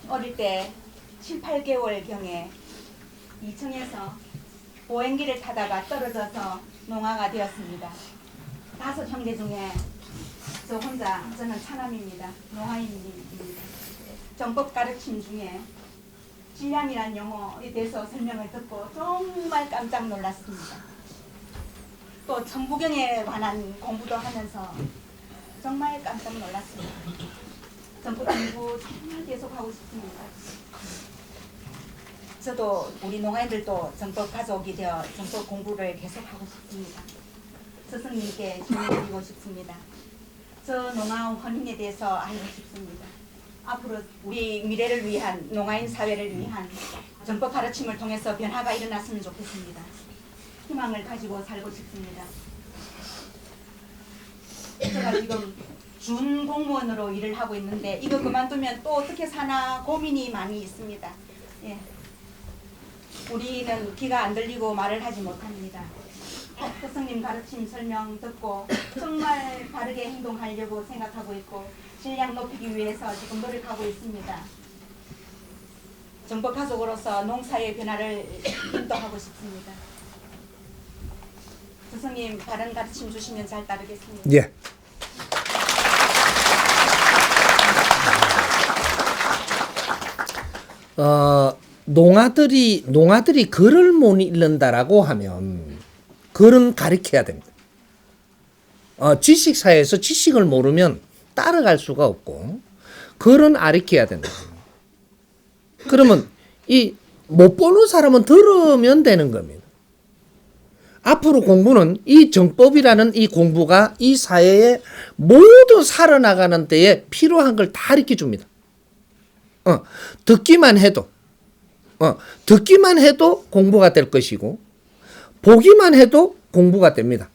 어릴 때 7, 8개월경에 2층에서 보행기를 타다가 떨어져서 농아가 되었습니다. 5 형제 중에 저는 차남입니다. 농아입니다. 정법 가르침 중에 질량이란 용어에 대해서 설명을 듣고 정말 깜짝 놀랐습니다. 또 천부경에 관한 공부도 하면서 정말 깜짝 놀랐습니다. 정법 공부 정말 계속 하고 싶습니다. 저도 우리 농아인들도 정법 가족이 되어 정법 공부를 계속하고 싶습니다. 스승님께 질문드리고 싶습니다. 저 농아 혼인에 대해서 알고 싶습니다. 앞으로 우리 미래를 위한 농아인 사회를 위한 정법 가르침을 통해서 변화가 일어났으면 좋겠습니다. 희망을 가지고 살고 싶습니다. 제가 지금 준 공무원으로 일을 하고 있는데 이거 그만두면 또 어떻게 사나 고민이 많이 있습니다. 예. 우리는 귀가 안 들리고 말을 하지 못합니다. 스승님 가르침 설명 듣고 정말 바르게 행동하려고 생각하고 있고 질량 높이기 위해서 지금 노력하고 있습니다. 정법 가족으로서 농사의 변화를 인도하고 싶습니다. 스승님 바른 가르침 주시면 잘 따르겠습니다. 예. 농아들이 글을 못 읽는다라고 하면 글은 가르쳐야 됩니다. 지식사회에서 지식을 모르면 따라갈 수가 없고 글은 가르쳐야 된다. 그러면 이 못 보는 사람은 들으면 되는 겁니다. 앞으로 공부는 이 정법이라는 이 공부가 이 사회에 모두 살아나가는 데에 필요한 걸 다 가르쳐 줍니다. 듣기만 해도 공부가 될 것이고 보기만 해도 공부가 됩니다.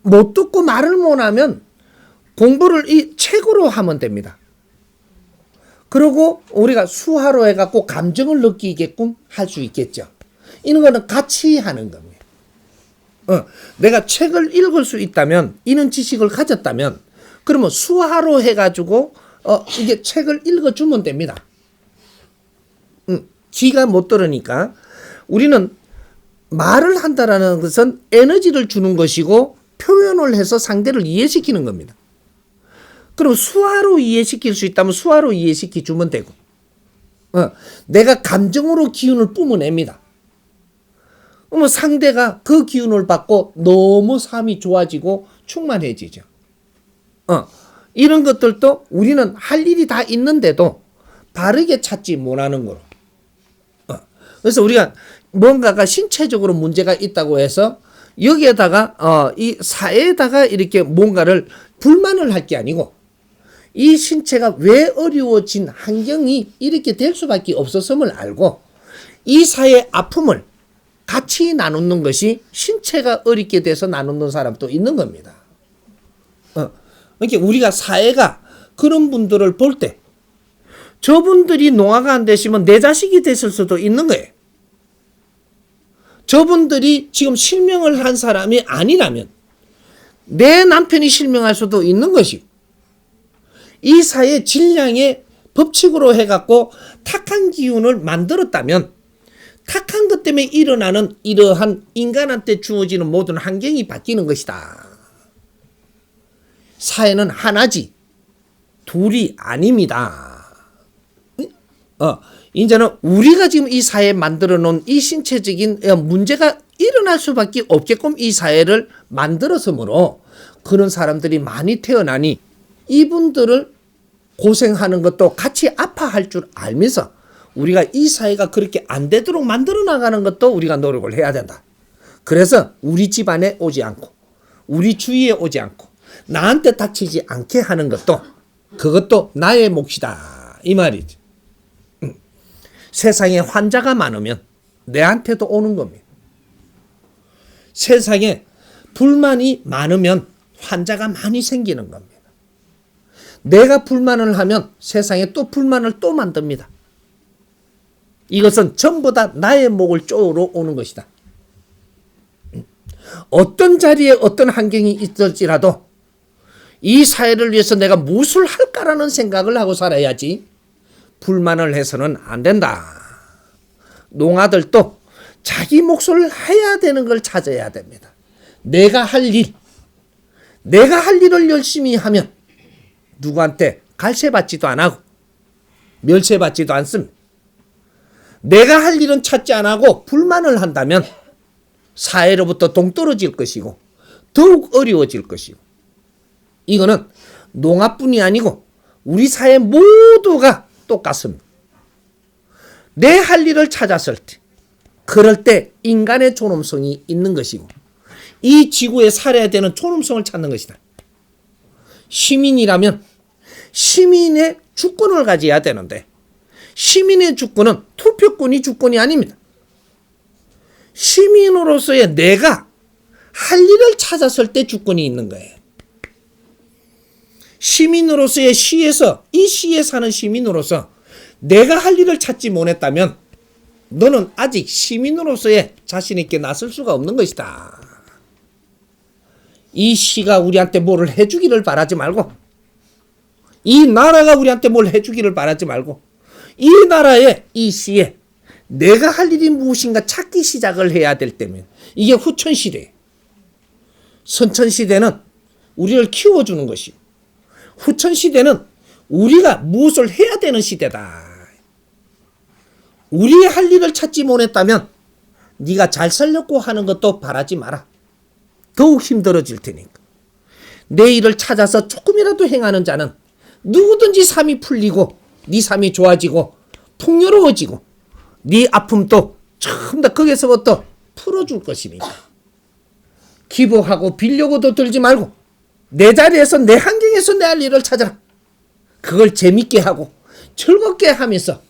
못 듣고 말을 못하면 공부를 이 책으로 하면 됩니다. 그리고 우리가 수화로 해갖고 감정을 느끼게끔 할 수 있겠죠. 이런 거는 같이 하는 겁니다. 내가 책을 읽을 수 있다면, 이런 지식을 가졌다면, 그러면 수화로 해가지고 이게 책을 읽어주면 됩니다. 귀가 못 들으니까 우리는 말을 한다라는 것은 에너지를 주는 것이고 표현을 해서 상대를 이해시키는 겁니다. 그럼 수화로 이해시킬 수 있다면 수화로 이해시켜 주면 되고, 내가 감정으로 기운을 뿜어냅니다. 그러면 상대가 그 기운을 받고 너무 삶이 좋아지고 충만해지죠. 이런 것들도 우리는 할 일이 다 있는데도 바르게 찾지 못하는 거로. 그래서 우리가 뭔가가 신체적으로 문제가 있다고 해서 여기에다가 이 사회에다가 이렇게 뭔가를 불만을 할 게 아니고 이 신체가 왜 어려워진 환경이 이렇게 될 수밖에 없었음을 알고 이 사회의 아픔을 같이 나누는 것이 신체가 어렵게 돼서 나누는 사람도 있는 겁니다. 그러니까 우리가 사회가 그런 분들을 볼 때 저분들이 농아가 안 되시면 내 자식이 됐을 수도 있는 거예요. 저분들이 지금 실명을 한 사람이 아니라면 내 남편이 실명할 수도 있는 것이고 이 사회 질량의 법칙으로 해갖고 탁한 기운을 만들었다면 탁한 것 때문에 일어나는 이러한 인간한테 주어지는 모든 환경이 바뀌는 것이다. 사회는 하나지 둘이 아닙니다. 이제는 우리가 지금 이 사회에 만들어 놓은 이 신체적인 문제가 일어날 수밖에 없게끔 이 사회를 만들었으므로 그런 사람들이 많이 태어나니 이분들을 고생하는 것도 같이 아파할 줄 알면서 우리가 이 사회가 그렇게 안 되도록 만들어 나가는 것도 우리가 노력을 해야 된다. 그래서 우리 집안에 오지 않고 우리 주위에 오지 않고 나한테 닥치지 않게 하는 것도 그것도 나의 몫이다. 이 말이죠. 세상에 환자가 많으면 내한테도 오는 겁니다. 세상에 불만이 많으면 환자가 많이 생기는 겁니다. 내가 불만을 하면 세상에 또 불만을 또 만듭니다. 이것은 전부 다 나의 목을 쪼으러 오는 것이다. 어떤 자리에 어떤 환경이 있을지라도 이 사회를 위해서 내가 무엇을 할까라는 생각을 하고 살아야지 불만을 해서는 안 된다. 농아들도 자기 몫을 해야 되는 걸 찾아야 됩니다. 내가 할 일을 열심히 하면 누구한테 갈세받지도 안 하고 멸세받지도 않습니다. 내가 할 일은 찾지 안 하고 불만을 한다면 사회로부터 동떨어질 것이고 더욱 어려워질 것이고, 이거는 농아뿐이 아니고 우리 사회 모두가 똑같습니다. 내 할 일을 찾았을 때, 그럴 때 인간의 존엄성이 있는 것이고 이 지구에 살아야 되는 존엄성을 찾는 것이다. 시민이라면 시민의 주권을 가져야 되는데 시민의 주권은 투표권이 주권이 아닙니다. 시민으로서의 내가 할 일을 찾았을 때 주권이 있는 거예요. 시민으로서의 시에서, 이 시에 사는 시민으로서 내가 할 일을 찾지 못했다면 너는 아직 시민으로서의 자신 있게 나설 수가 없는 것이다. 이 시가 우리한테 뭐를 해주기를 바라지 말고, 이 나라가 우리한테 뭘 해주기를 바라지 말고, 이 나라에, 이 시에 내가 할 일이 무엇인가 찾기 시작을 해야 될 때면, 이게 후천시대. 선천시대는 우리를 키워주는 것이고 후천시대는 우리가 무엇을 해야 되는 시대다. 우리의 할 일을 찾지 못했다면 네가 잘 살려고 하는 것도 바라지 마라. 더욱 힘들어질 테니까. 내 일을 찾아서 조금이라도 행하는 자는 누구든지 삶이 풀리고 네 삶이 좋아지고 풍요로워지고 네 아픔도 전부 다 거기서부터 풀어줄 것입니다. 기부하고 빌려고도 들지 말고 내 자리에서 내 환경에서 내 할 일을 찾아라. 그걸 재밌게 하고 즐겁게 하면서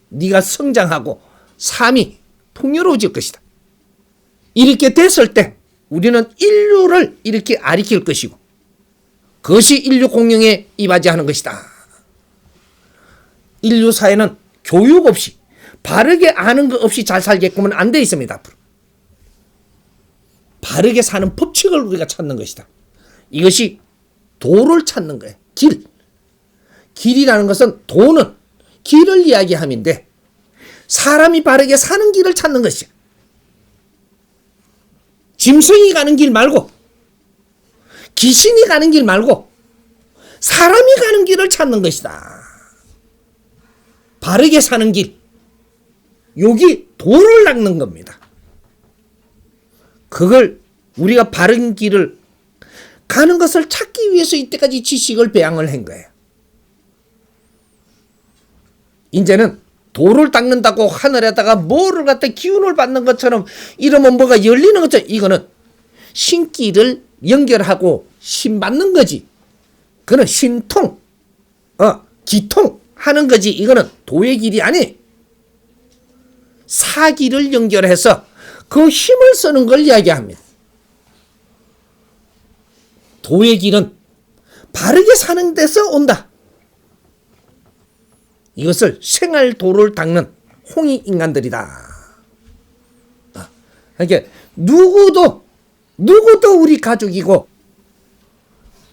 네가 성장하고 삶이 풍요로워질 것이다. 이렇게 됐을 때 우리는 인류를 이렇게 아리킬 것이고 그것이 인류 공영에 이바지하는 것이다. 인류 사회는 교육 없이 바르게 아는 것 없이 잘 살게끔은 안 돼 있습니다. 앞으로. 바르게 사는 법칙을 우리가 찾는 것이다. 이것이 도를 찾는 거예요. 길. 길이라는 것은 도는 길을 이야기함인데 사람이 바르게 사는 길을 찾는 것이야. 짐승이 가는 길 말고 귀신이 가는 길 말고 사람이 가는 길을 찾는 것이다. 바르게 사는 길. 여기 도를 닦는 겁니다. 그걸 우리가 바른 길을 가는 것을 찾기 위해서 이때까지 지식을 배양을 한 거예요. 이제는 도를 닦는다고 하늘에다가 뭐를 갖다 기운을 받는 것처럼 이러면 뭐가 열리는 것처럼 이거는 신기를 연결하고 신 받는 거지. 그거는 신통, 기통 하는 거지. 이거는 도의 길이 아니. 사기를 연결해서 그 힘을 쓰는 걸 이야기합니다. 도의 길은 바르게 사는 데서 온다. 이것을 생활도를 닦는 홍익인간들이다. 그러니까 누구도 우리 가족이고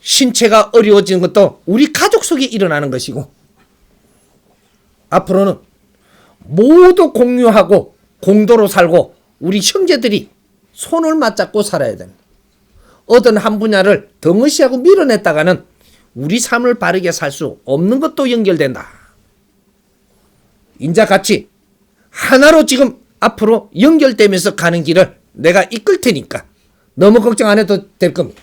신체가 어려워지는 것도 우리 가족 속에 일어나는 것이고 앞으로는 모두 공유하고 공도로 살고 우리 형제들이 손을 맞잡고 살아야 됩니다. 어떤 한 분야를 덩어시하고 밀어냈다가는 우리 삶을 바르게 살 수 없는 것도 연결된다. 인자 같이 하나로 지금 앞으로 연결되면서 가는 길을 내가 이끌 테니까 너무 걱정 안 해도 될 겁니다.